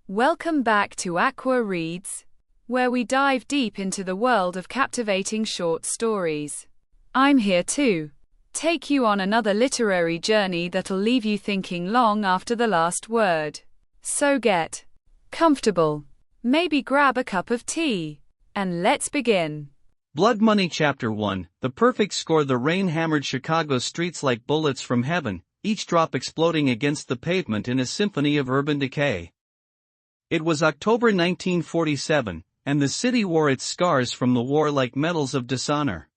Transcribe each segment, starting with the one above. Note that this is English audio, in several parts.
Welcome back to Aqua Reads, where we dive deep into the world of captivating short stories. I'm here to take you on another literary journey that'll leave you thinking long after the last word. So get comfortable, maybe grab a cup of tea, and let's begin. Bloodmoney Chapter 1, The Perfect Score. The rain hammered Chicago streets like bullets from heaven, each drop exploding against the pavement in a symphony of urban decay. It was October 1947, and the city wore its scars from the war like medals of dishonor.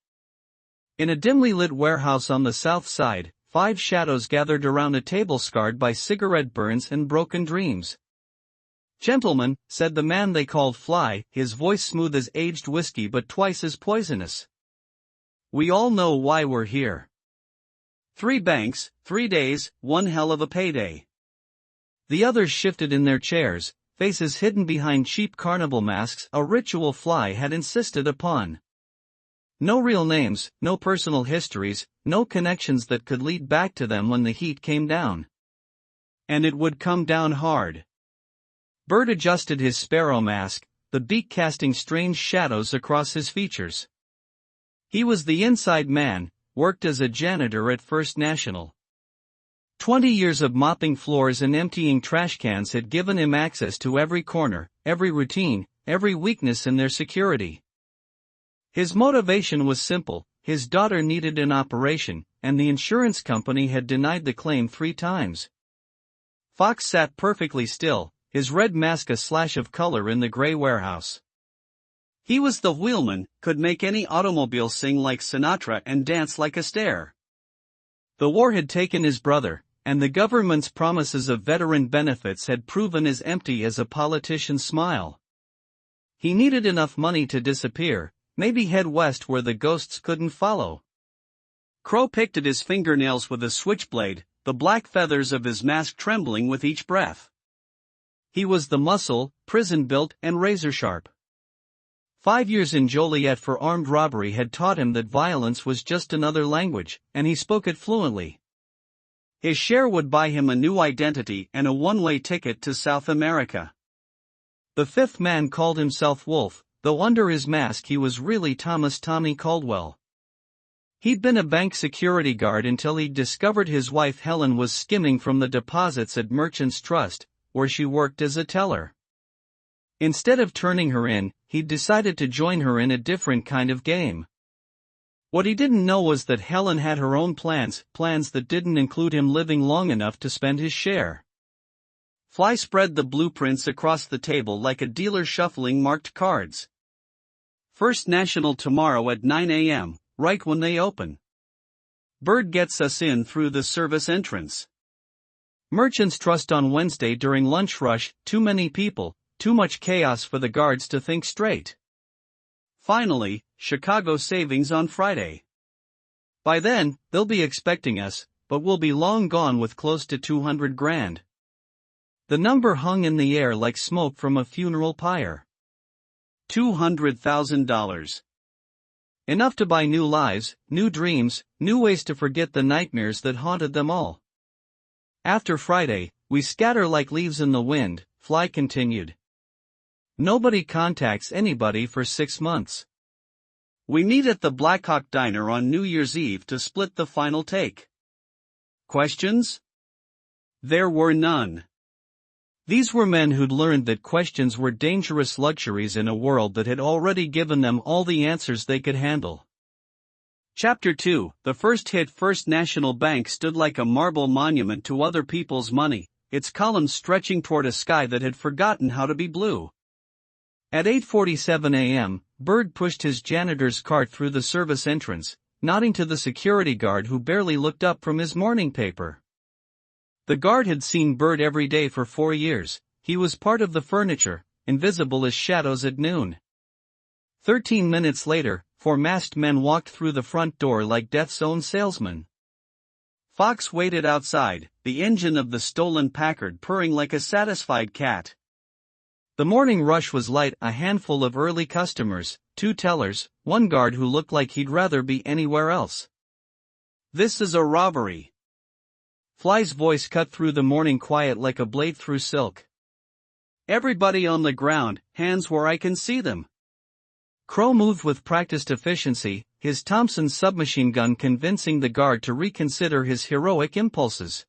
In a dimly lit warehouse on the south side, 5 shadows gathered around a table scarred by cigarette burns and broken dreams. "Gentlemen," said the man they called Fly, his voice smooth as aged whiskey but twice as poisonous. "We all know why we're here. 3 banks, 3 days, one hell of a payday." The others shifted in their chairs, faces hidden behind cheap carnival masks, a ritual Fly had insisted upon. No real names, no personal histories, no connections that could lead back to them when the heat came down. And it would come down hard. Bird adjusted his sparrow mask, the beak casting strange shadows across his features. He was the inside man, worked as a janitor at First National. 20 years of mopping floors and emptying trash cans had given him access to every corner, every routine, every weakness in their security. His motivation was simple: his daughter needed an operation, and the insurance company had denied the claim 3 times. Fox sat perfectly still, his red mask a slash of color in the gray warehouse. He was the wheelman, could make any automobile sing like Sinatra and dance like Astaire. The war had taken his brother, and the government's promises of veteran benefits had proven as empty as a politician's smile. He needed enough money to disappear, maybe head west where the ghosts couldn't follow. Crow picked at his fingernails with a switchblade, the black feathers of his mask trembling with each breath. He was the muscle, prison-built and razor-sharp. 5 years in Joliet for armed robbery had taught him that violence was just another language, and he spoke it fluently. His share would buy him a new identity and a one-way ticket to South America. The 5th man called himself Wolf, though under his mask he was really Thomas Tommy Caldwell. He'd been a bank security guard until he'd discovered his wife Helen was skimming from the deposits at Merchants Trust, where she worked as a teller. Instead of turning her in, he'd decided to join her in a different kind of game. What he didn't know was that Helen had her own plans that didn't include him living long enough to spend his share. Fly spread the blueprints across the table like a dealer shuffling marked cards. "First National tomorrow at 9 a.m., right when they open. Bird gets us in through the service entrance. Merchants Trust on Wednesday during lunch rush, too many people, too much chaos for the guards to think straight. Finally, Chicago savings on Friday. By then, they'll be expecting us, but we'll be long gone with close to 200 grand. The number hung in the air like smoke from a funeral pyre. $200,000. Enough to buy new lives, new dreams, new ways to forget the nightmares that haunted them all. After Friday, we scatter like leaves in the wind," Fly continued. "Nobody contacts anybody for 6 months. We meet at the Blackhawk Diner on New Year's Eve to split the final take. Questions?" There were none. These were men who'd learned that questions were dangerous luxuries in a world that had already given them all the answers they could handle. Chapter 2, The first hit. First National Bank stood like a marble monument to other people's money, its columns stretching toward a sky that had forgotten how to be blue. At 8:47 a.m., Bird pushed his janitor's cart through the service entrance, nodding to the security guard who barely looked up from his morning paper. The guard had seen Bird every day for 4 years. He was part of the furniture, invisible as shadows at noon. 13 minutes later, 4 masked men walked through the front door like death's own salesmen. Fox waited outside, the engine of the stolen Packard purring like a satisfied cat. The morning rush was light, a handful of early customers, 2 tellers, 1 guard who looked like he'd rather be anywhere else. "This is a robbery." Fly's voice cut through the morning quiet like a blade through silk. Everybody on the ground, hands where I can see them. Crow moved with practiced efficiency, his Thompson submachine gun convincing the guard to reconsider his heroic impulses.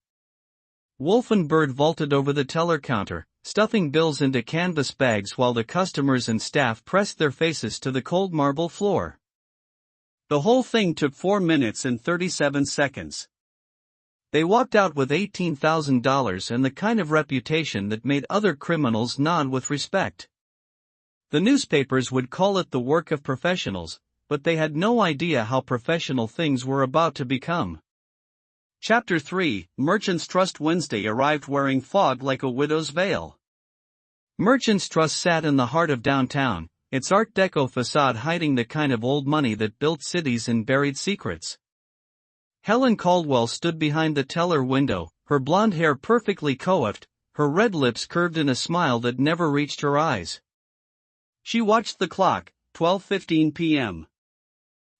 Wolf and Bird vaulted over the teller counter, stuffing bills into canvas bags while the customers and staff pressed their faces to the cold marble floor. The whole thing took 4 minutes and 37 seconds. They walked out with $18,000 and the kind of reputation that made other criminals nod with respect. The newspapers would call it the work of professionals, but they had no idea how professional things were about to become. Chapter 3, Merchants Trust Wednesday arrived wearing fog like a widow's veil. Merchants Trust sat in the heart of downtown, its Art Deco facade hiding the kind of old money that built cities and buried secrets. Helen Caldwell stood behind the teller window, her blonde hair perfectly coiffed, her red lips curved in a smile that never reached her eyes. She watched the clock, 12:15 p.m.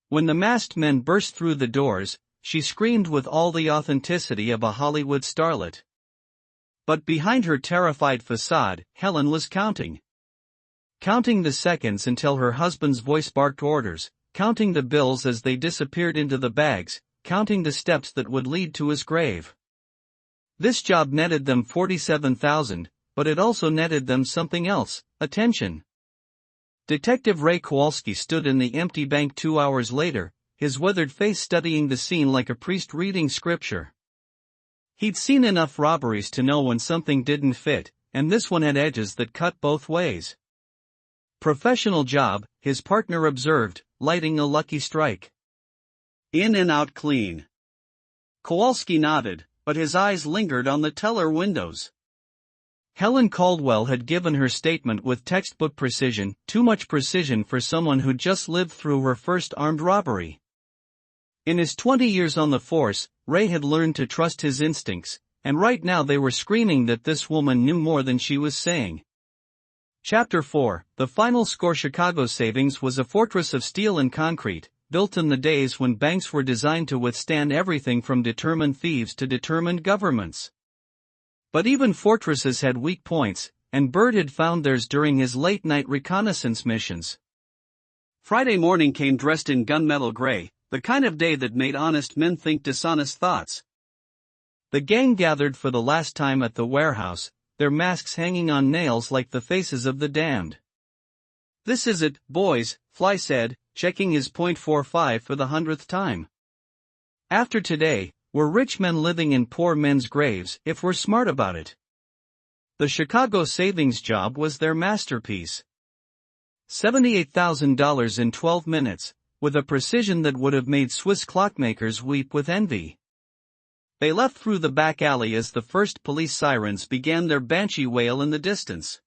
When the masked men burst through the doors, she screamed with all the authenticity of a Hollywood starlet. But behind her terrified facade, Helen was counting. Counting the seconds until her husband's voice barked orders, counting the bills as they disappeared into the bags, counting the steps that would lead to his grave. This job netted them $47,000, but it also netted them something else, attention. Detective Ray Kowalski stood in the empty bank 2 hours later, his weathered face studying the scene like a priest reading scripture. He'd seen enough robberies to know when something didn't fit, and this one had edges that cut both ways. Professional job, his partner observed, lighting a lucky strike. In and out clean. Kowalski nodded, but his eyes lingered on the teller windows. Helen Caldwell had given her statement with textbook precision, too much precision for someone who'd just lived through her first armed robbery. In his 20 years on the force, Ray had learned to trust his instincts, and right now they were screaming that this woman knew more than she was saying. Chapter 4, The Final Score. Chicago savings was a fortress of steel and concrete, built in the days when banks were designed to withstand everything from determined thieves to determined governments. But even fortresses had weak points, and Bird had found theirs during his late-night reconnaissance missions. Friday morning came dressed in gunmetal gray, the kind of day that made honest men think dishonest thoughts. The gang gathered for the last time at the warehouse, their masks hanging on nails like the faces of the damned. "This is it, boys," Fly said, checking his .45 for the 100th time. "After today, we're rich men living in poor men's graves if we're smart about it." The Chicago savings job was their masterpiece. $78,000 in 12 minutes, with a precision that would have made Swiss clockmakers weep with envy. They left through the back alley as the first police sirens began their banshee wail in the distance.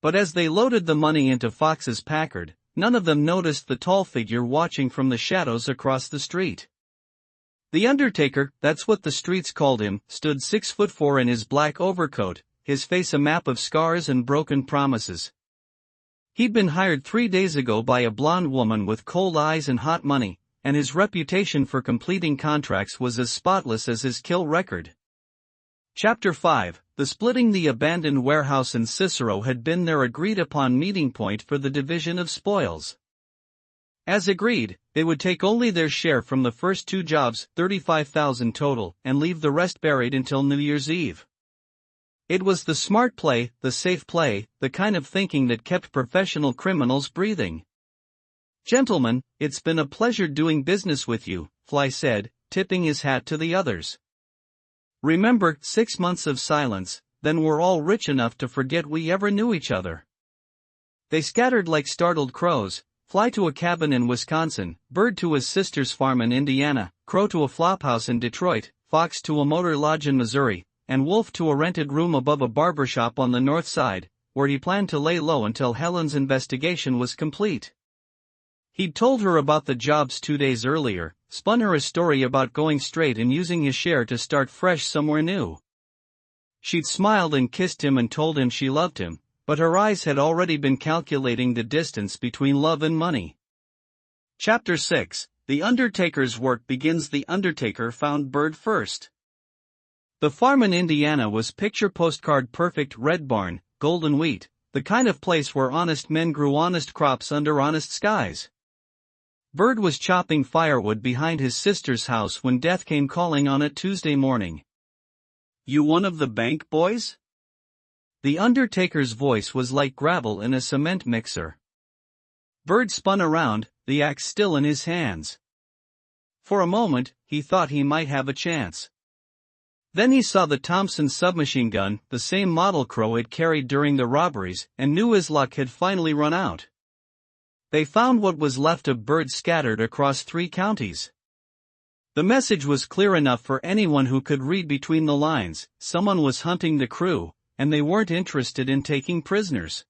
But as they loaded the money into Fox's Packard, none of them noticed the tall figure watching from the shadows across the street. The Undertaker, that's what the streets called him, stood 6'4" in his black overcoat, his face a map of scars and broken promises. He'd been hired 3 days ago by a blonde woman with cold eyes and hot money, and his reputation for completing contracts was as spotless as his kill record. Chapter 5, The splitting the abandoned warehouse in Cicero had been their agreed-upon meeting point for the division of spoils. As agreed, they would take only their share from the first 2 jobs, $35,000 total, and leave the rest buried until New Year's Eve. It was the smart play, the safe play, the kind of thinking that kept professional criminals breathing. "Gentlemen, it's been a pleasure doing business with you," Fly said, tipping his hat to the others. "Remember, 6 months of silence, then we're all rich enough to forget we ever knew each other." They scattered like startled crows, Fly to a cabin in Wisconsin, Bird to his sister's farm in Indiana, Crow to a flophouse in Detroit, Fox to a motor lodge in Missouri, and Wolf to a rented room above a barbershop on the north side, where he planned to lay low until Helen's investigation was complete. He'd told her about the jobs 2 days earlier, spun her a story about going straight and using his share to start fresh somewhere new. She'd smiled and kissed him and told him she loved him, but her eyes had already been calculating the distance between love and money. Chapter 6, The Undertaker's work begins. The Undertaker found Bird first. The farm in Indiana was picture postcard perfect: red barn, golden wheat, the kind of place where honest men grew honest crops under honest skies. Bird was chopping firewood behind his sister's house when death came calling on it Tuesday morning. "You one of the bank boys?" The undertaker's voice was like gravel in a cement mixer. Bird spun around, the axe still in his hands. For a moment, he thought he might have a chance. Then he saw the Thompson submachine gun, the same model Crow had carried during the robberies, and knew his luck had finally run out. They found what was left of Bird scattered across 3 counties. The message was clear enough for anyone who could read between the lines: someone was hunting the crew, and they weren't interested in taking prisoners.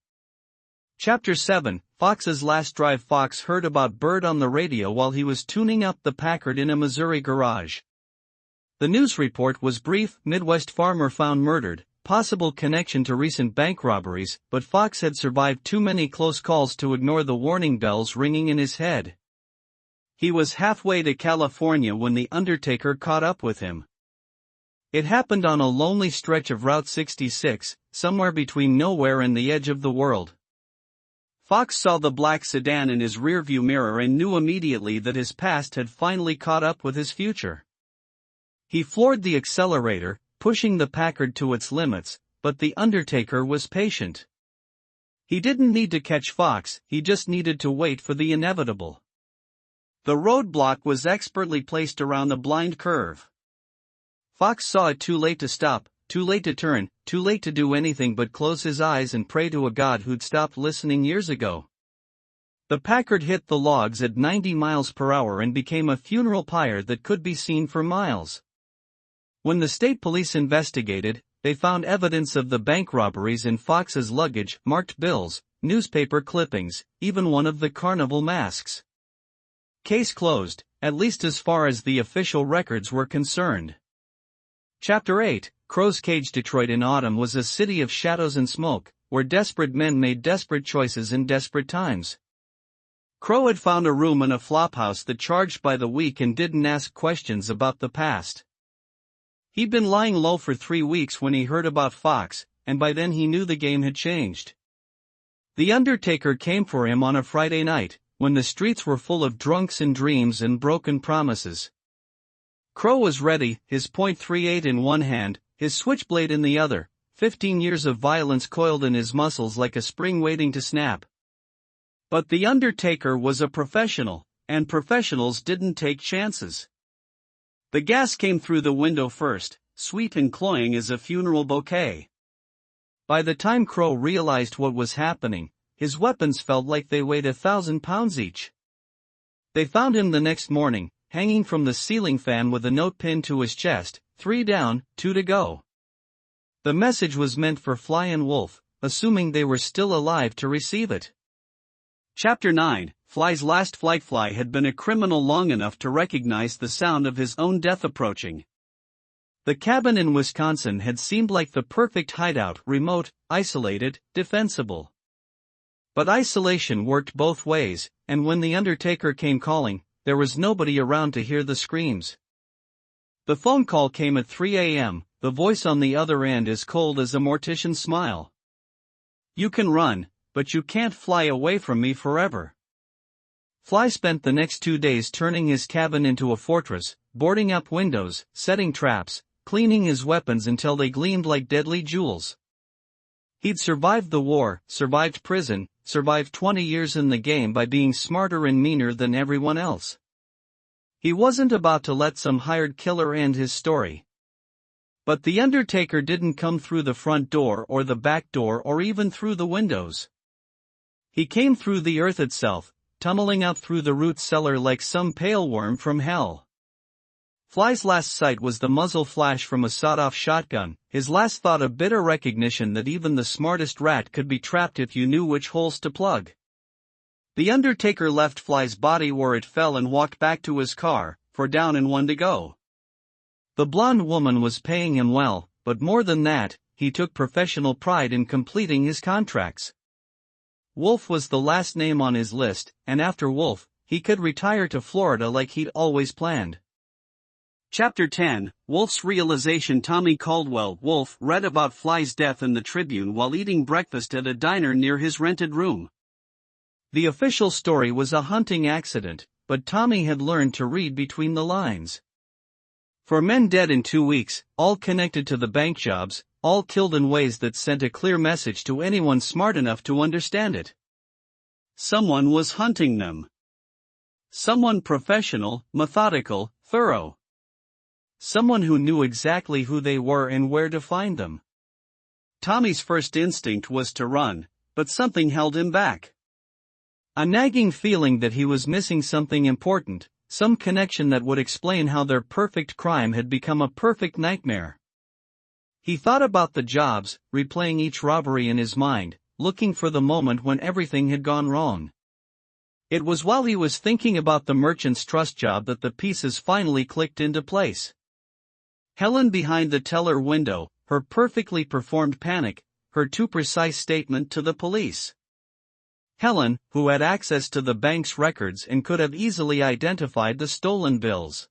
Chapter 7, Fox's Last Drive. Fox heard about Bird on the radio while he was tuning up the Packard in a Missouri garage. The news report was brief: Midwest farmer found murdered, possible connection to recent bank robberies, but Fox had survived too many close calls to ignore the warning bells ringing in his head. He was halfway to California when the undertaker caught up with him. It happened on a lonely stretch of Route 66, somewhere between nowhere and the edge of the world. Fox saw the black sedan in his rearview mirror and knew immediately that his past had finally caught up with his future. He floored the accelerator, pushing the Packard to its limits, but the undertaker was patient. He didn't need to catch Fox, he just needed to wait for the inevitable. The roadblock was expertly placed around the blind curve. Fox saw it too late to stop, too late to turn, too late to do anything but close his eyes and pray to a God who'd stopped listening years ago. The Packard hit the logs at 90 miles per hour and became a funeral pyre that could be seen for miles. When the state police investigated, they found evidence of the bank robberies in Fox's luggage: marked bills, newspaper clippings, even one of the carnival masks. Case closed, at least as far as the official records were concerned. Chapter 8, Crow's Cage. Detroit in autumn was a city of shadows and smoke, where desperate men made desperate choices in desperate times. Crow had found a room in a flophouse that charged by the week and didn't ask questions about the past. He'd been lying low for 3 weeks when he heard about Fox, and by then he knew the game had changed. The undertaker came for him on a Friday night, when the streets were full of drunks and dreams and broken promises. Crow was ready, his .38 in one hand, his switchblade in the other, 15 years of violence coiled in his muscles like a spring waiting to snap. But the undertaker was a professional, and professionals didn't take chances. The gas came through the window first, sweet and cloying as a funeral bouquet. By the time Crow realized what was happening, his weapons felt like they weighed 1,000 pounds each. They found him the next morning, hanging from the ceiling fan with a note pinned to his chest: 3 down, 2 to go. The message was meant for Fly and Wolf, assuming they were still alive to receive it. Chapter 9, Fly's last flight. Fly had been a criminal long enough to recognize the sound of his own death approaching. The cabin in Wisconsin had seemed like the perfect hideout: remote, isolated, defensible. But isolation worked both ways, and when the undertaker came calling, there was nobody around to hear the screams. The phone call came at 3 a.m., the voice on the other end as cold as a mortician's smile. "You can run, but you can't fly away from me forever." Fly spent the next 2 days turning his cabin into a fortress, boarding up windows, setting traps, cleaning his weapons until they gleamed like deadly jewels. He'd survived the war, survived prison, survived 20 years in the game by being smarter and meaner than everyone else. He wasn't about to let some hired killer end his story. But the undertaker didn't come through the front door or the back door or even through the windows. He came through the earth itself, tunneling out through the root cellar like some pale worm from hell. Fly's last sight was the muzzle flash from a sawed-off shotgun, his last thought a bitter recognition that even the smartest rat could be trapped if you knew which holes to plug. The undertaker left Fly's body where it fell and walked back to his car, 4 down and 1 to go. The blonde woman was paying him well, but more than that, he took professional pride in completing his contracts. Wolf was the last name on his list, and after Wolf, he could retire to Florida like he'd always planned. Chapter 10, Wolf's Realization. Tommy Caldwell, Wolf, read about Fly's death in the Tribune while eating breakfast at a diner near his rented room. The official story was a hunting accident, but Tommy had learned to read between the lines. 4 men dead in 2 weeks, all connected to the bank jobs, all killed in ways that sent a clear message to anyone smart enough to understand it. Someone was hunting them. Someone professional, methodical, thorough. Someone who knew exactly who they were and where to find them. Tommy's first instinct was to run, but something held him back. A nagging feeling that he was missing something important, some connection that would explain how their perfect crime had become a perfect nightmare. He thought about the jobs, replaying each robbery in his mind, looking for the moment when everything had gone wrong. It was while he was thinking about the merchant's trust job that the pieces finally clicked into place. Helen behind the teller window, her perfectly performed panic, her too precise statement to the police. Helen, who had access to the bank's records and could have easily identified the stolen bills.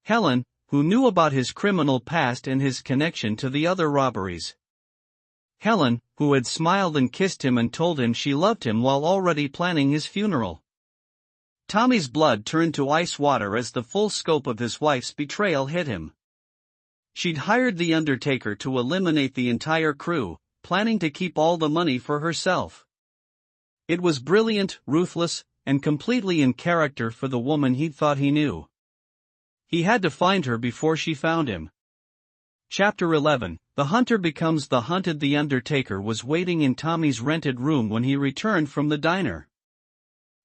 Helen, who knew about his criminal past and his connection to the other robberies. Helen, who had smiled and kissed him and told him she loved him while already planning his funeral. Tommy's blood turned to ice water as the full scope of his wife's betrayal hit him. She'd hired the undertaker to eliminate the entire crew, planning to keep all the money for herself. It was brilliant, ruthless, and completely in character for the woman he'd thought he knew. He had to find her before she found him. Chapter 11, The Hunter Becomes the Hunted. The undertaker was waiting in Tommy's rented room when he returned from the diner.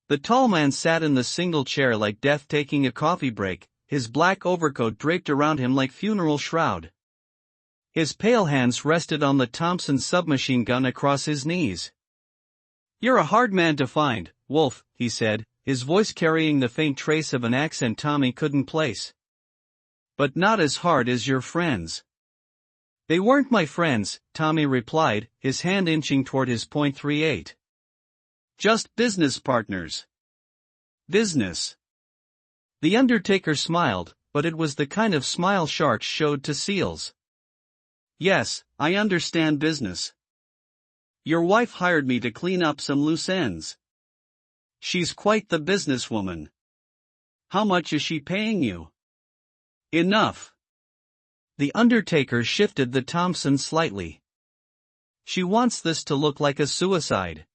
The tall man sat in the single chair like death taking a coffee break, his black overcoat draped around him like funeral shroud. His pale hands rested on the Thompson submachine gun across his knees. "You're a hard man to find, Wolf," he said, his voice carrying the faint trace of an accent Tommy couldn't place. "But not as hard as your friends." "They weren't my friends," Tommy replied, his hand inching toward his .38. "Just business partners." "Business?" The undertaker smiled, but it was the kind of smile sharks showed to seals. "Yes, I understand business. Your wife hired me to clean up some loose ends. She's quite the businesswoman. How much is she paying you?" "Enough." The undertaker shifted the Thompson slightly. "She wants this to look like a suicide.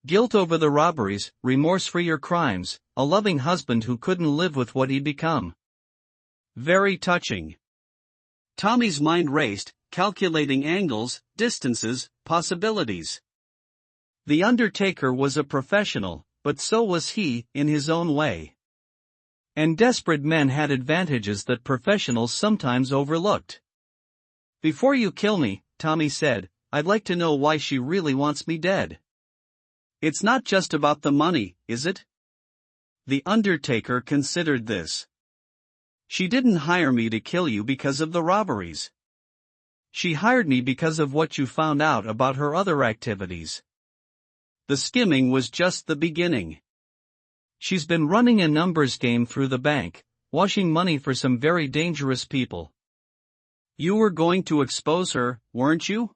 Guilt over the robberies, remorse for your crimes, a loving husband who couldn't live with what he'd become." "Very touching." Tommy's mind raced, calculating angles, distances, possibilities. The undertaker was a professional, but so was he, in his own way. And desperate men had advantages that professionals sometimes overlooked. "Before you kill me," Tommy said, "I'd like to know why she really wants me dead." "It's not just about the money, is it?" The undertaker considered this. "She didn't hire me to kill you because of the robberies. She hired me because of what you found out about her other activities. The skimming was just the beginning. She's been running a numbers game through the bank, washing money for some very dangerous people." "You were going to expose her, weren't you?"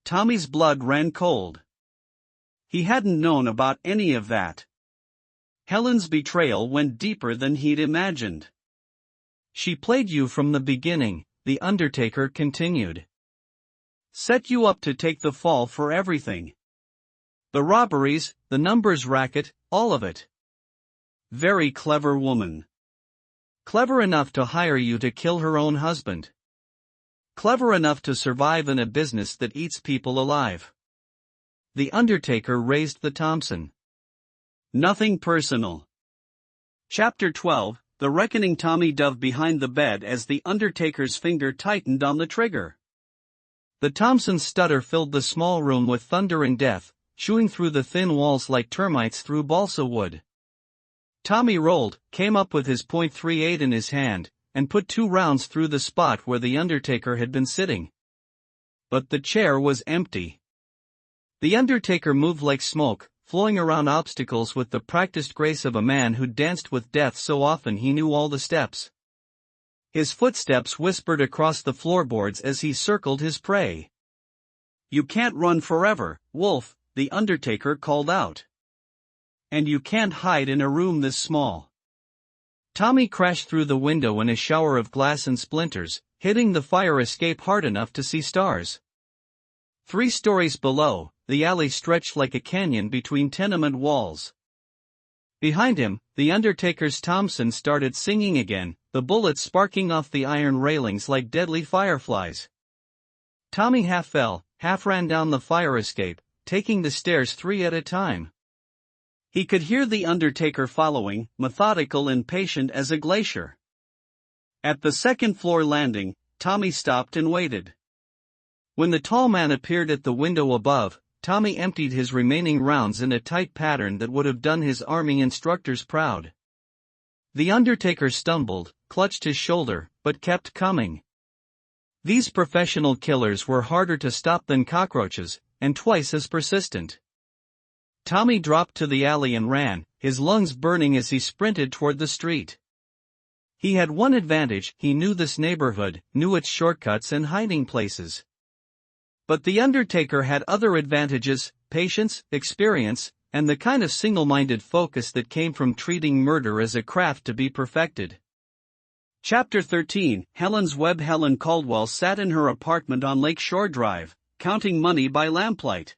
Tommy's blood ran cold. He hadn't known about any of that. Helen's betrayal went deeper than he'd imagined. "She played you from the beginning," the undertaker continued. "Set you up to take the fall for everything. The robberies, the numbers racket, all of it. Very clever woman. Clever enough to hire you to kill her own husband. Clever enough to survive in a business that eats people alive." The undertaker raised the Thompson. "Nothing personal." Chapter 12, The Reckoning. Tommy dove behind the bed as the undertaker's finger tightened on the trigger. The Thompson's stutter filled the small room with thunder and death, chewing through the thin walls like termites through balsa wood. Tommy rolled, came up with his .38 in his hand, and put 2 rounds through the spot where the undertaker had been sitting. But the chair was empty. The undertaker moved like smoke, flowing around obstacles with the practiced grace of a man who'd danced with death so often he knew all the steps. His footsteps whispered across the floorboards as he circled his prey. "You can't run forever, Wolf," the Undertaker called out. "And you can't hide in a room this small." Tommy crashed through the window in a shower of glass and splinters, hitting the fire escape hard enough to see stars. 3 stories below, the alley stretched like a canyon between tenement walls. Behind him, the Undertaker's Thompson started singing again, the bullets sparking off the iron railings like deadly fireflies. Tommy half fell, half ran down the fire escape, taking the stairs 3 at a time. He could hear the Undertaker following, methodical and patient as a glacier. At the 2nd floor landing, Tommy stopped and waited. When the tall man appeared at the window above, Tommy emptied his remaining rounds in a tight pattern that would have done his army instructors proud. The Undertaker stumbled, clutched his shoulder, but kept coming. These professional killers were harder to stop than cockroaches, and twice as persistent. Tommy dropped to the alley and ran, his lungs burning as he sprinted toward the street. He had one advantage: he knew this neighborhood, knew its shortcuts and hiding places. But the Undertaker had other advantages: patience, experience, and the kind of single-minded focus that came from treating murder as a craft to be perfected. Chapter 13, Helen's Web. Helen Caldwell sat in her apartment on Lake Shore Drive, counting money by lamplight.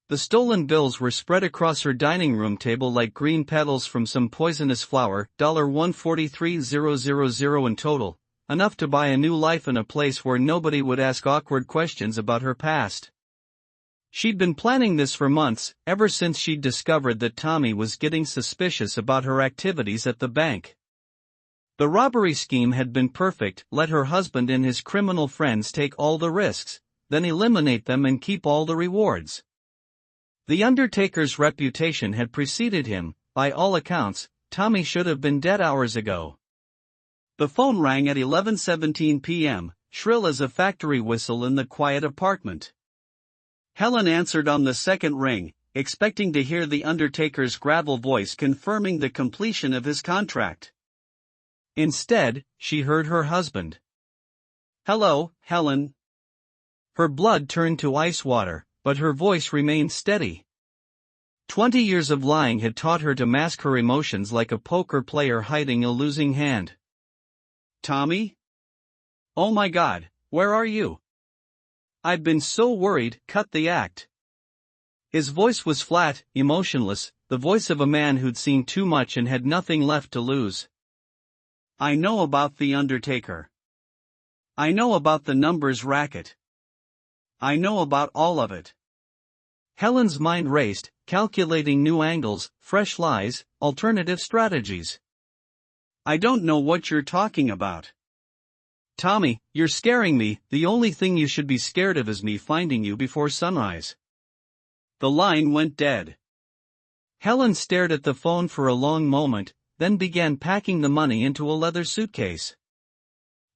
The stolen bills were spread across her dining room table like green petals from some poisonous flower. $143,000 in total, enough to buy a new life in a place where nobody would ask awkward questions about her past. She'd been planning this for months, ever since she'd discovered that Tommy was getting suspicious about her activities at the bank. The robbery scheme had been perfect: let her husband and his criminal friends take all the risks, then eliminate them and keep all the rewards. The Undertaker's reputation had preceded him. By all accounts, Tommy should have been dead hours ago. The phone rang at 11:17 p.m., shrill as a factory whistle in the quiet apartment. Helen answered on the 2nd ring, expecting to hear the Undertaker's gravel voice confirming the completion of his contract. Instead, she heard her husband. "Hello, Helen." Her blood turned to ice water, but her voice remained steady. 20 years of lying had taught her to mask her emotions like a poker player hiding a losing hand. "Tommy? Oh my God, where are you? I've been so worried." "Cut the act." His voice was flat, emotionless, the voice of a man who'd seen too much and had nothing left to lose. "I know about the Undertaker. I know about the numbers racket. I know about all of it." Helen's mind raced, calculating new angles, fresh lies, alternative strategies. "I don't know what you're talking about." "Tommy, you're scaring me. The only thing you should be scared of is me finding you before sunrise." The line went dead. Helen stared at the phone for a long moment, then began packing the money into a leather suitcase.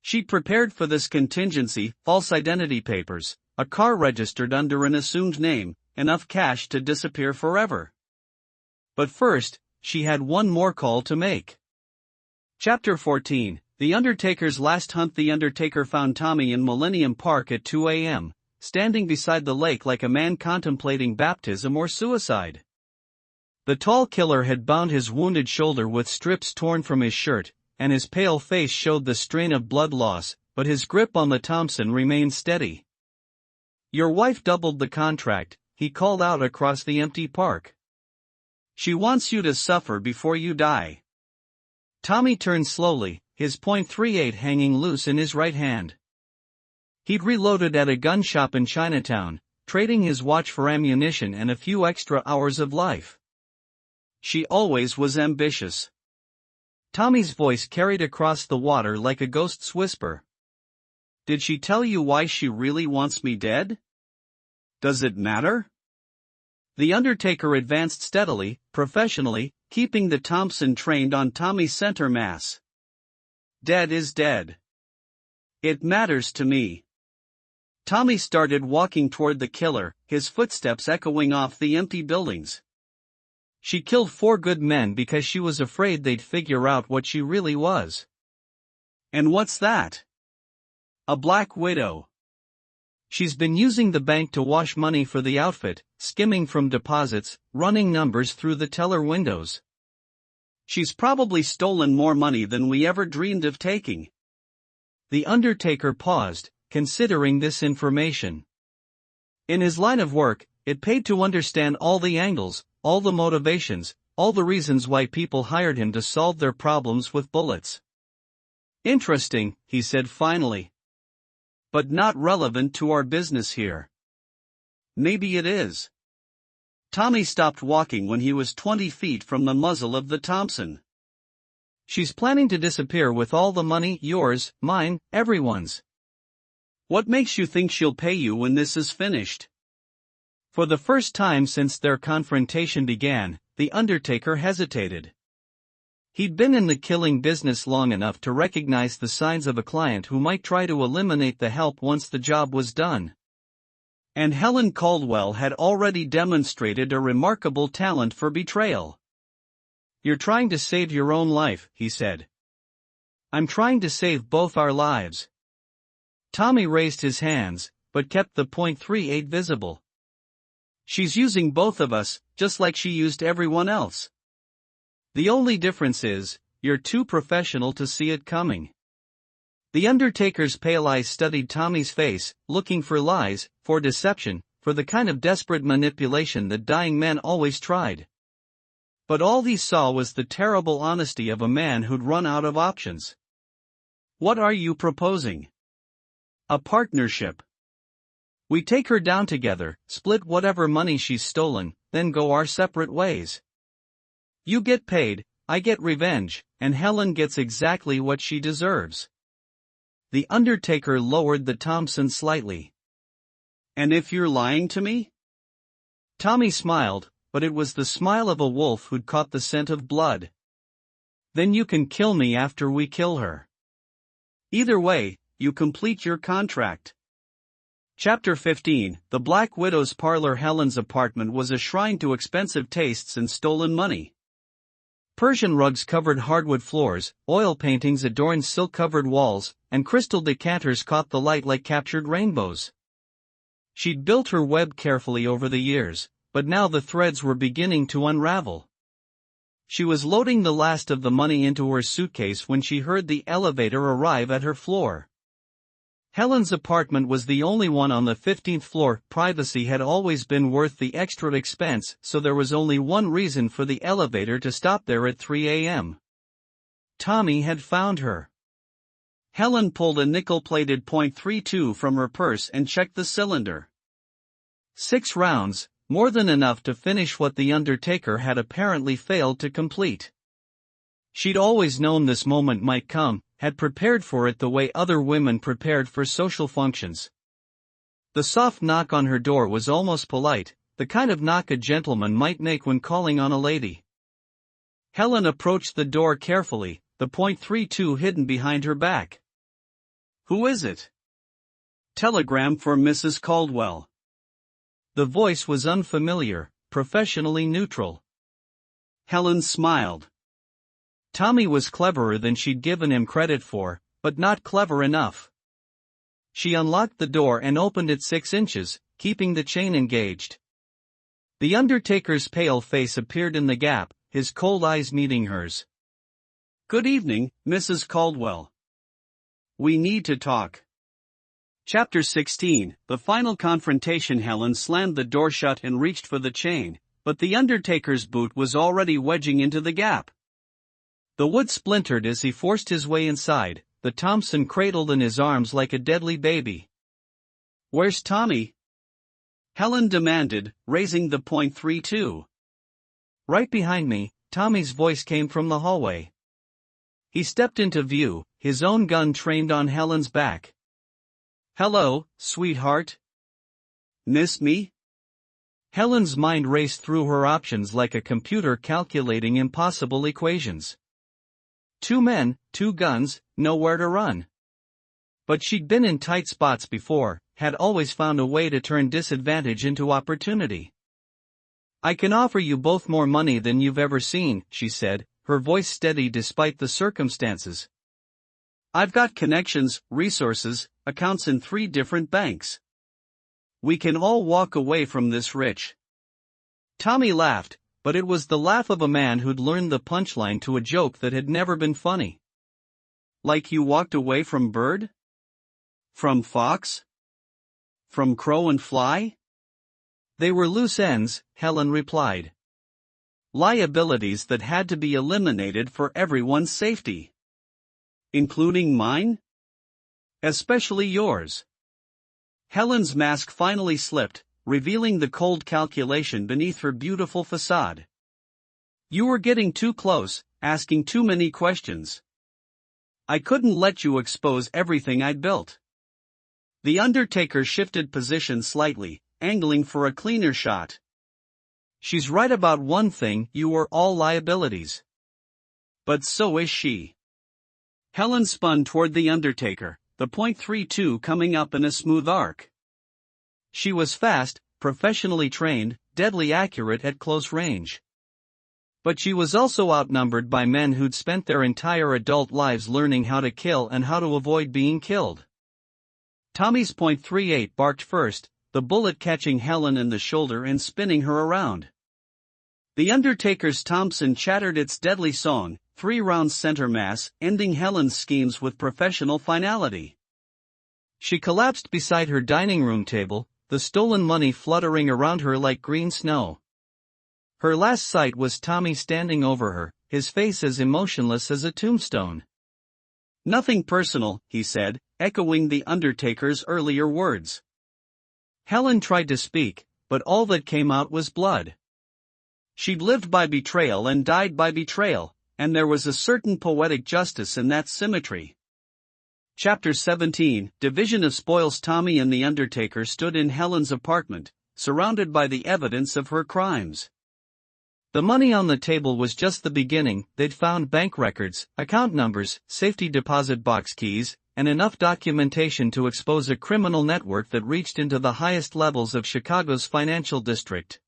She prepared for this contingency: false identity papers, a car registered under an assumed name, enough cash to disappear forever. But first, she had one more call to make. Chapter 14, The Undertaker's Last Hunt. The Undertaker found Tommy in Millennium Park at 2 a.m., standing beside the lake like a man contemplating baptism or suicide. The tall killer had bound his wounded shoulder with strips torn from his shirt, and his pale face showed the strain of blood loss, but his grip on the Thompson remained steady. "Your wife doubled the contract," he called out across the empty park. "She wants you to suffer before you die." Tommy turned slowly, his .38 hanging loose in his right hand. He'd reloaded at a gun shop in Chinatown, trading his watch for ammunition and a few extra hours of life. "She always was ambitious." Tommy's voice carried across the water like a ghost's whisper. "Did she tell you why she really wants me dead? Does it matter?" The Undertaker advanced steadily, professionally, keeping the Thompson trained on Tommy's center mass. "Dead is dead. It matters to me." Tommy started walking toward the killer, his footsteps echoing off the empty buildings. "She killed 4 good men because she was afraid they'd figure out what she really was." And what's that? A black widow. She's been using the bank to wash money for the outfit, skimming from deposits, running numbers through the teller windows. She's probably stolen more money than we ever dreamed of taking. The undertaker paused, considering this information. In his line of work, it paid to understand all the angles, all the motivations, all the reasons why people hired him to solve their problems with bullets. Interesting, he said finally. But not relevant to our business here. Maybe it is. Tommy stopped walking when he was 20 feet from the muzzle of the Thompson. She's planning to disappear with all the money, yours, mine, everyone's. What makes you think she'll pay you when this is finished? For the first time since their confrontation began, the undertaker hesitated. He'd been in the killing business long enough to recognize the signs of a client who might try to eliminate the help once the job was done. And Helen Caldwell had already demonstrated a remarkable talent for betrayal. "You're trying to save your own life," he said. "I'm trying to save both our lives." Tommy raised his hands, but kept the .38 visible. "She's using both of us, just like she used everyone else. The only difference is, you're too professional to see it coming." The undertaker's pale eyes studied Tommy's face, looking for lies, for deception, for the kind of desperate manipulation that dying men always tried. But all he saw was the terrible honesty of a man who'd run out of options. "What are you proposing?" "A partnership. We take her down together, split whatever money she's stolen, then go our separate ways. You get paid, I get revenge, and Helen gets exactly what she deserves." The undertaker lowered the Thompson slightly. "And if you're lying to me?" Tommy smiled, but it was the smile of a wolf who'd caught the scent of blood. "Then you can kill me after we kill her. Either way, you complete your contract." Chapter 15, The Black Widow's Parlor. Helen's apartment was a shrine to expensive tastes and stolen money. Persian rugs covered hardwood floors, oil paintings adorned silk-covered walls, and crystal decanters caught the light like captured rainbows. She'd built her web carefully over the years, but now the threads were beginning to unravel. She was loading the last of the money into her suitcase when she heard the elevator arrive at her floor. Helen's apartment was the only one on the 15th floor. Privacy had always been worth the extra expense, so there was only one reason for the elevator to stop there at 3 a.m. Tommy had found her. Helen pulled a nickel-plated .32 from her purse and checked the cylinder. 6 rounds, more than enough to finish what the undertaker had apparently failed to complete. She'd always known this moment might come, had prepared for it the way other women prepared for social functions. The soft knock on her door was almost polite, the kind of knock a gentleman might make when calling on a lady. Helen approached the door carefully, the .32 hidden behind her back. "Who is it?" "Telegram for Mrs. Caldwell." The voice was unfamiliar, professionally neutral. Helen smiled. Tommy was cleverer than she'd given him credit for, but not clever enough. She unlocked the door and opened it 6 inches, keeping the chain engaged. The undertaker's pale face appeared in the gap, his cold eyes meeting hers. "Good evening, Mrs. Caldwell. We need to talk." Chapter 16, The Final Confrontation. Helen slammed the door shut and reached for the chain, but the undertaker's boot was already wedging into the gap. The wood splintered as he forced his way inside, the Thompson cradled in his arms like a deadly baby. "Where's Tommy?" Helen demanded, raising the .32. "Right behind me," Tommy's voice came from the hallway. He stepped into view, his own gun trained on Helen's back. "Hello, sweetheart. Miss me?" Helen's mind raced through her options like a computer calculating impossible equations. 2 men, 2 guns, nowhere to run. But she'd been in tight spots before, had always found a way to turn disadvantage into opportunity. "I can offer you both more money than you've ever seen," she said, her voice steady despite the circumstances. I've got connections, resources, accounts in 3 different banks. We can all walk away from this rich. Tommy laughed, but it was the laugh of a man who'd learned the punchline to a joke that had never been funny. Like you walked away from bird? From fox? From crow and fly? They were loose ends, Helen replied. Liabilities that had to be eliminated for everyone's safety. Including mine? Especially yours. Helen's mask finally slipped, revealing the cold calculation beneath her beautiful facade. You were getting too close, asking too many questions. I couldn't let you expose everything I'd built. The Undertaker shifted position slightly, angling for a cleaner shot. She's right about one thing, you were all liabilities. But so is she. Helen spun toward the Undertaker, the .32 coming up in a smooth arc. She was fast, professionally trained, deadly accurate at close range. But she was also outnumbered by men who'd spent their entire adult lives learning how to kill and how to avoid being killed. Tommy's .38 barked first, the bullet catching Helen in the shoulder and spinning her around. The Undertaker's Thompson chattered its deadly song, 3 rounds center mass, ending Helen's schemes with professional finality. She collapsed beside her dining room table, the stolen money fluttering around her like green snow. Her last sight was Tommy standing over her, his face as emotionless as a tombstone. Nothing personal, he said, echoing the Undertaker's earlier words. Helen tried to speak, but all that came out was blood. She'd lived by betrayal and died by betrayal, and there was a certain poetic justice in that symmetry. Chapter 17, Division of Spoils. Tommy and the Undertaker stood in Helen's apartment, surrounded by the evidence of her crimes. The money on the table was just the beginning. They'd found bank records, account numbers, safety deposit box keys, and enough documentation to expose a criminal network that reached into the highest levels of Chicago's financial district.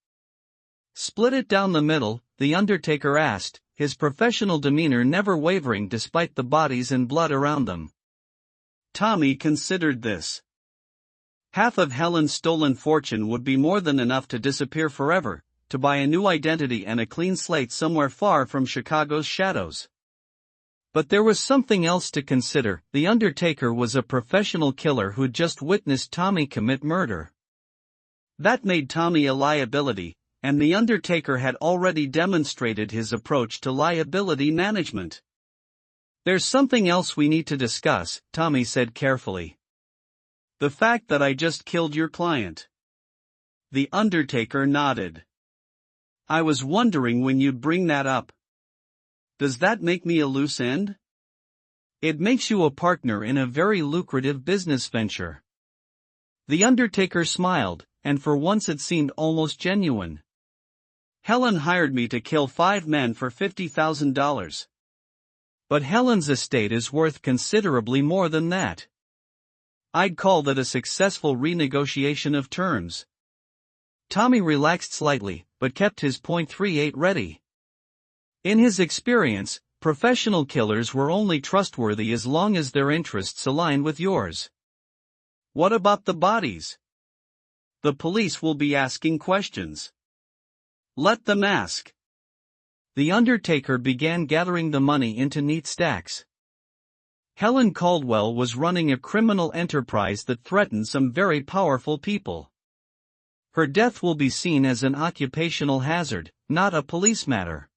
Split it down the middle, the Undertaker asked, his professional demeanor never wavering despite the bodies and blood around them. Tommy considered this. Half of Helen's stolen fortune would be more than enough to disappear forever, to buy a new identity and a clean slate somewhere far from Chicago's shadows. But there was something else to consider. The Undertaker was a professional killer who'd just witnessed Tommy commit murder. That made Tommy a liability, and the Undertaker had already demonstrated his approach to liability management. There's something else we need to discuss, Tommy said carefully. The fact that I just killed your client. The Undertaker nodded. I was wondering when you'd bring that up. Does that make me a loose end? It makes you a partner in a very lucrative business venture. The Undertaker smiled, and for once it seemed almost genuine. Helen hired me to kill 5 men for $50,000. But Helen's estate is worth considerably more than that. I'd call that a successful renegotiation of terms. Tommy relaxed slightly, but kept his .38 ready. In his experience, professional killers were only trustworthy as long as their interests aligned with yours. What about the bodies? The police will be asking questions. Let them ask. The Undertaker began gathering the money into neat stacks. Helen Caldwell was running a criminal enterprise that threatened some very powerful people. Her death will be seen as an occupational hazard, not a police matter.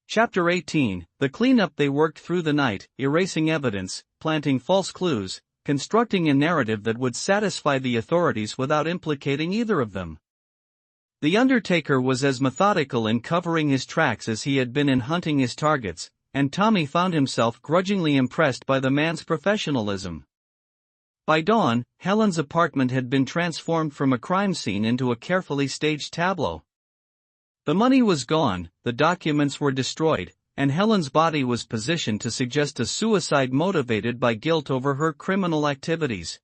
Chapter 18, The cleanup. They worked through the night, erasing evidence, planting false clues, constructing a narrative that would satisfy the authorities without implicating either of them. The Undertaker was as methodical in covering his tracks as he had been in hunting his targets, and Tommy found himself grudgingly impressed by the man's professionalism. By dawn, Helen's apartment had been transformed from a crime scene into a carefully staged tableau. The money was gone, the documents were destroyed, and Helen's body was positioned to suggest a suicide motivated by guilt over her criminal activities.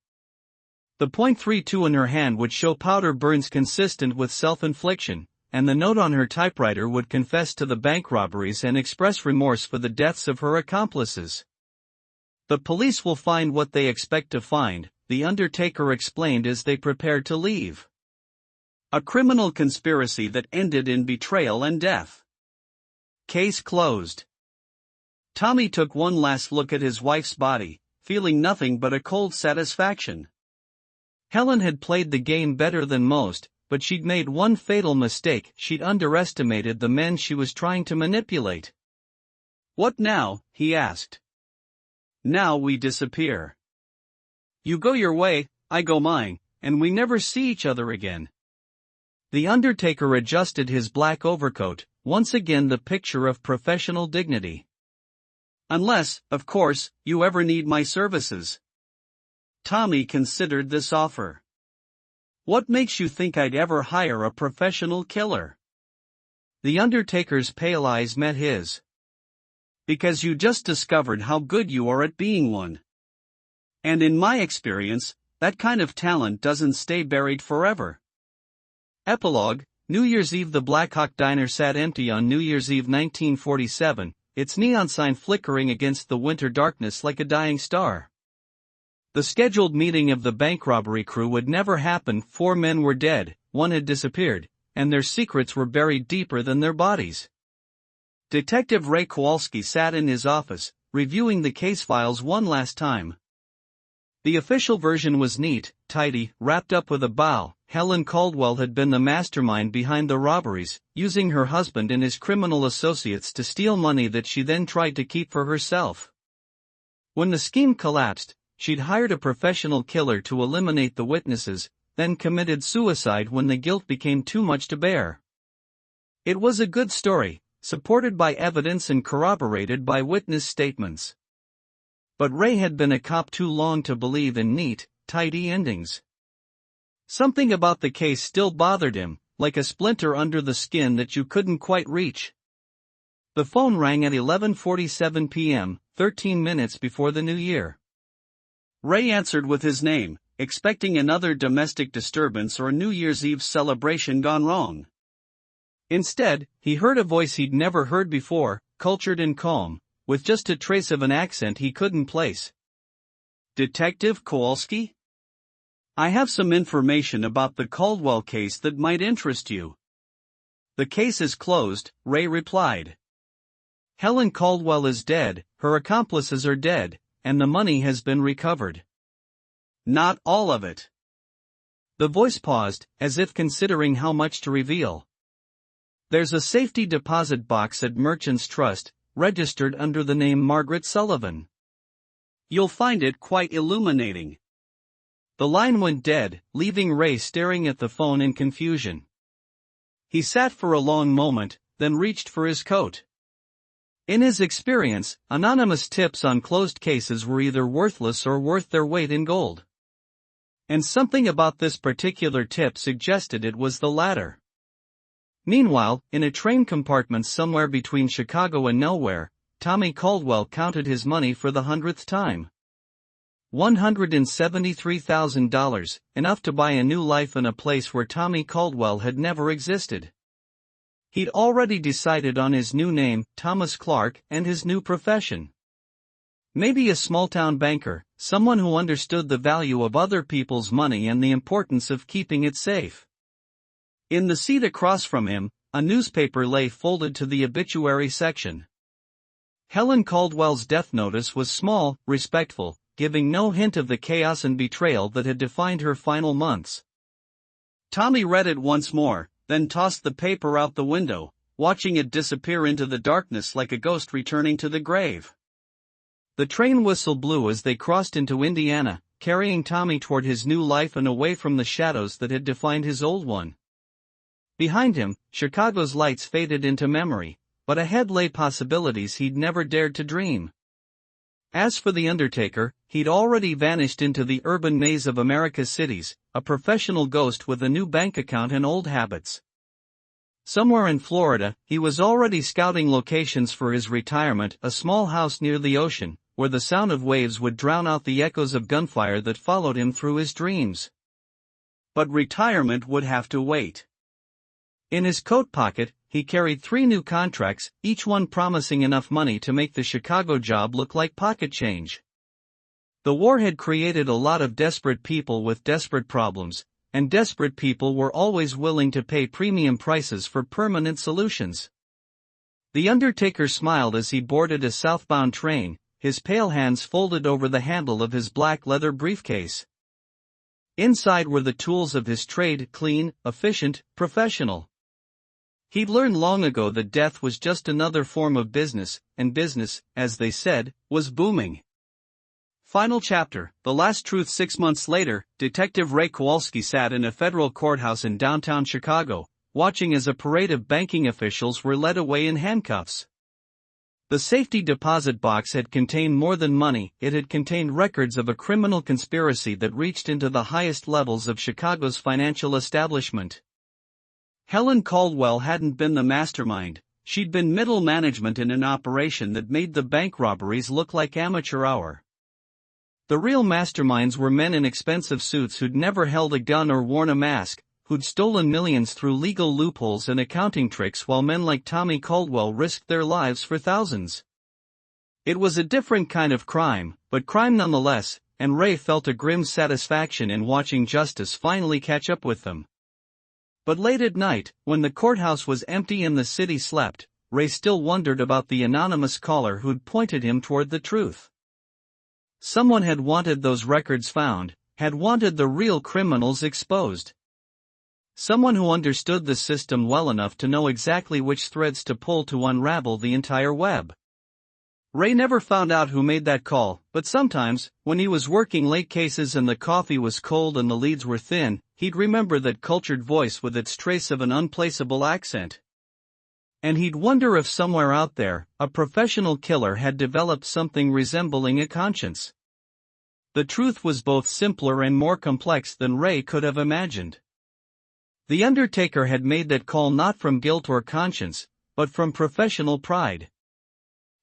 The .32 in her hand would show powder burns consistent with self-infliction, and the note on her typewriter would confess to the bank robberies and express remorse for the deaths of her accomplices. The police will find what they expect to find, the Undertaker explained as they prepared to leave. A criminal conspiracy that ended in betrayal and death. Case closed. Tommy took one last look at his wife's body, feeling nothing but a cold satisfaction. Helen had played the game better than most, but she'd made one fatal mistake: she'd underestimated the men she was trying to manipulate. "What now?" he asked. "Now we disappear. You go your way, I go mine, and we never see each other again." The Undertaker adjusted his black overcoat, once again the picture of professional dignity. "Unless, of course, you ever need my services." Tommy considered this offer. "What makes you think I'd ever hire a professional killer?" The Undertaker's pale eyes met his. "Because you just discovered how good you are at being one. And in my experience, that kind of talent doesn't stay buried forever." Epilogue: New Year's Eve. The Black Hawk Diner sat empty on New Year's Eve 1947, its neon sign flickering against the winter darkness like a dying star. The scheduled meeting of the bank robbery crew would never happen. 4 men were dead, 1 had disappeared, and their secrets were buried deeper than their bodies. Detective Ray Kowalski sat in his office, reviewing the case files one last time. The official version was neat, tidy, wrapped up with a bow. Helen Caldwell had been the mastermind behind the robberies, using her husband and his criminal associates to steal money that she then tried to keep for herself. When the scheme collapsed, she'd hired a professional killer to eliminate the witnesses, then committed suicide when the guilt became too much to bear. It was a good story, supported by evidence and corroborated by witness statements. But Ray had been a cop too long to believe in neat, tidy endings. Something about the case still bothered him, like a splinter under the skin that you couldn't quite reach. The phone rang at 11:47 p.m., 13 minutes before the new year. Ray answered with his name, expecting another domestic disturbance or New Year's Eve celebration gone wrong. Instead, he heard a voice he'd never heard before, cultured and calm, with just a trace of an accent he couldn't place. "Detective Kowalski? I have some information about the Caldwell case that might interest you." "The case is closed," Ray replied. "Helen Caldwell is dead, her accomplices are dead, and the money has been recovered." "Not all of it." The voice paused, as if considering how much to reveal. "There's a safety deposit box at Merchants Trust, registered under the name Margaret Sullivan. You'll find it quite illuminating." The line went dead, leaving Ray staring at the phone in confusion. He sat for a long moment, then reached for his coat. In his experience, anonymous tips on closed cases were either worthless or worth their weight in gold. And something about this particular tip suggested it was the latter. Meanwhile, in a train compartment somewhere between Chicago and nowhere, Tommy Caldwell counted his money for the 100th time. $173,000, enough to buy a new life in a place where Tommy Caldwell had never existed. He'd already decided on his new name, Thomas Clark, and his new profession. Maybe a small-town banker, someone who understood the value of other people's money and the importance of keeping it safe. In the seat across from him, a newspaper lay folded to the obituary section. Helen Caldwell's death notice was small, respectful, giving no hint of the chaos and betrayal that had defined her final months. Tommy read it once more, then tossed the paper out the window, watching it disappear into the darkness like a ghost returning to the grave. The train whistle blew as they crossed into Indiana, carrying Tommy toward his new life and away from the shadows that had defined his old one. Behind him, Chicago's lights faded into memory, but ahead lay possibilities he'd never dared to dream. As for the Undertaker, he'd already vanished into the urban maze of America's cities, a professional ghost with a new bank account and old habits. Somewhere in Florida, he was already scouting locations for his retirement, a small house near the ocean, where the sound of waves would drown out the echoes of gunfire that followed him through his dreams. But retirement would have to wait. In his coat pocket, he carried 3 new contracts, each one promising enough money to make the Chicago job look like pocket change. The war had created a lot of desperate people with desperate problems, and desperate people were always willing to pay premium prices for permanent solutions. The undertaker smiled as he boarded a southbound train, his pale hands folded over the handle of his black leather briefcase. Inside were the tools of his trade, clean, efficient, professional. He'd learned long ago that death was just another form of business, and business, as they said, was booming. Final chapter, The Last Truth. 6 months later, Detective Ray Kowalski sat in a federal courthouse in downtown Chicago, watching as a parade of banking officials were led away in handcuffs. The safety deposit box had contained more than money, it had contained records of a criminal conspiracy that reached into the highest levels of Chicago's financial establishment. Helen Caldwell hadn't been the mastermind, she'd been middle management in an operation that made the bank robberies look like amateur hour. The real masterminds were men in expensive suits who'd never held a gun or worn a mask, who'd stolen millions through legal loopholes and accounting tricks, while men like Tommy Caldwell risked their lives for thousands. It was a different kind of crime, but crime nonetheless, and Ray felt a grim satisfaction in watching justice finally catch up with them. But late at night, when the courthouse was empty and the city slept, Ray still wondered about the anonymous caller who'd pointed him toward the truth. Someone had wanted those records found, had wanted the real criminals exposed. Someone who understood the system well enough to know exactly which threads to pull to unravel the entire web. Ray never found out who made that call, but sometimes, when he was working late cases and the coffee was cold and the leads were thin, he'd remember that cultured voice with its trace of an unplaceable accent. And he'd wonder if somewhere out there, a professional killer had developed something resembling a conscience. The truth was both simpler and more complex than Ray could have imagined. The undertaker had made that call not from guilt or conscience, but from professional pride.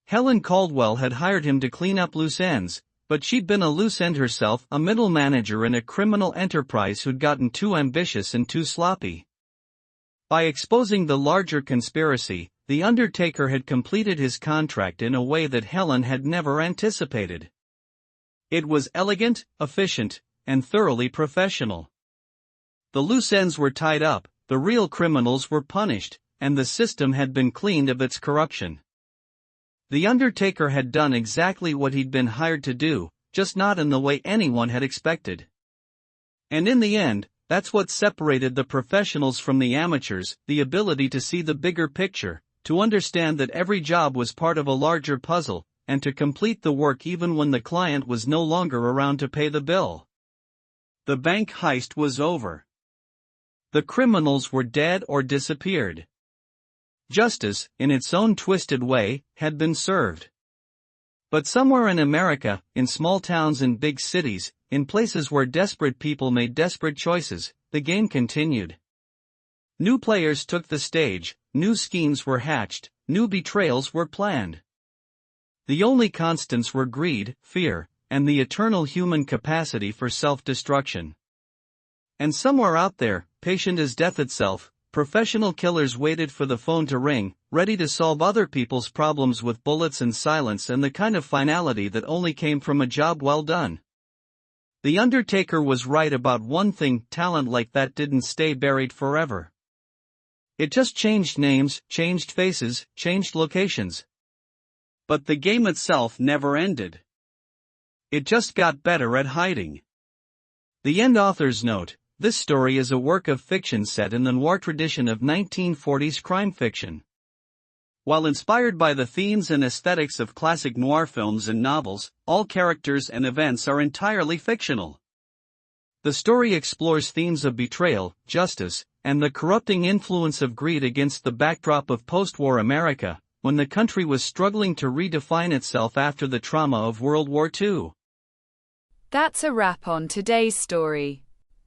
Helen Caldwell had hired him to clean up loose ends, but she'd been a loose end herself, a middle manager in a criminal enterprise who'd gotten too ambitious and too sloppy. By exposing the larger conspiracy, the undertaker had completed his contract in a way that Helen had never anticipated. It was elegant, efficient, and thoroughly professional. The loose ends were tied up, the real criminals were punished, and the system had been cleaned of its corruption. The undertaker had done exactly what he'd been hired to do, just not in the way anyone had expected. And in the end, that's what separated the professionals from the amateurs, the ability to see the bigger picture, to understand that every job was part of a larger puzzle, and to complete the work even when the client was no longer around to pay the bill. The bank heist was over. The criminals were dead or disappeared. Justice, in its own twisted way, had been served. But somewhere in America, in small towns and big cities, in places where desperate people made desperate choices, the game continued. New players took the stage, new schemes were hatched, new betrayals were planned. The only constants were greed, fear, and the eternal human capacity for self-destruction. And somewhere out there, patient as death itself, professional killers waited for the phone to ring, ready to solve other people's problems with bullets and silence and the kind of finality that only came from a job well done. The undertaker was right about one thing: talent like that didn't stay buried forever. It just changed names, changed faces, changed locations. But the game itself never ended. It just got better at hiding. The end author's note: this story is a work of fiction set in the noir tradition of 1940s crime fiction. While inspired by the themes and aesthetics of classic noir films and novels, all characters and events are entirely fictional. The story explores themes of betrayal, justice, and the corrupting influence of greed against the backdrop of post-war America, when the country was struggling to redefine itself after the trauma of World War II. That's a wrap on today's story.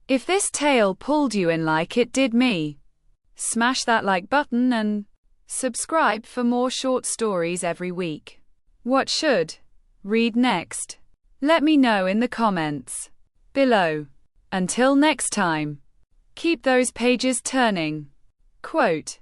If this tale pulled you in like it did me, smash that like button and subscribe for more short stories every week. What should read next? Let me know in the comments below. Until next time, keep those pages turning. Quote.